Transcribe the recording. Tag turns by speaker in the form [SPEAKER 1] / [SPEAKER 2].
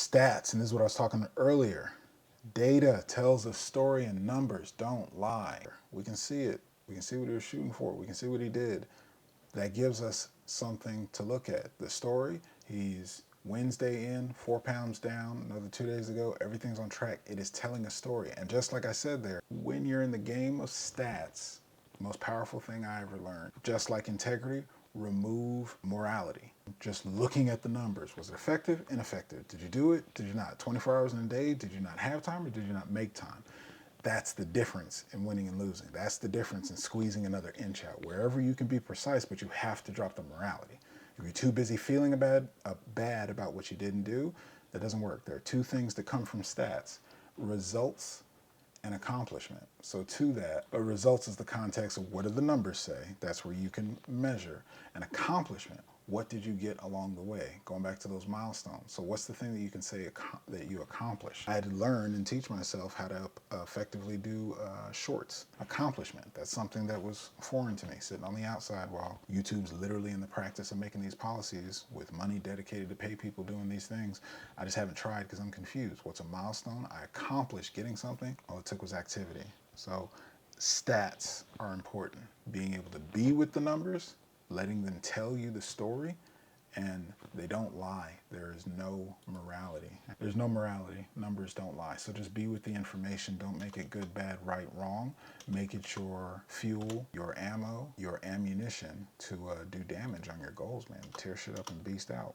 [SPEAKER 1] Stats, and this is what I was talking earlier. Data tells a story and numbers don't lie. We can see it. We can see what he was shooting for. We can see what he did. That gives us something to look at. The story, he's Wednesday in, 4 pounds down, another 2 days ago, everything's on track. It is telling a story. And just like I said there, when you're in the game of stats, the most powerful thing I ever learned, just like integrity, remove morality. Just looking at the numbers. Was it effective? Ineffective. Did you do it? Did you not? 24 hours in a day? Did you not have time or did you not make time? That's the difference in winning and losing. That's the difference in squeezing another inch out. Wherever you can be precise, but you have to drop the morality. If you're too busy feeling bad about what you didn't do, that doesn't work. There are two things that come from stats: results and accomplishment. So to that, results is the context of what do the numbers say? That's where you can measure. An accomplishment, what did you get along the way? Going back to those milestones. So what's the thing that you can say that you accomplished? I had to learn and teach myself how to effectively do shorts. Accomplishment, that's something that was foreign to me, sitting on the outside while YouTube's literally in the practice of making these policies with money dedicated to pay people doing these things. I just haven't tried because I'm confused. What's a milestone? I accomplished getting something. All it took was activity. So stats are important. Being able to be with the numbers, letting them tell you the story, and they don't lie. There is no morality. There's no morality. Numbers don't lie. So just be with the information. Don't make it good, bad, right, wrong. Make it your fuel, your ammo, your ammunition to do damage on your goals, man. Tear shit up and beast out.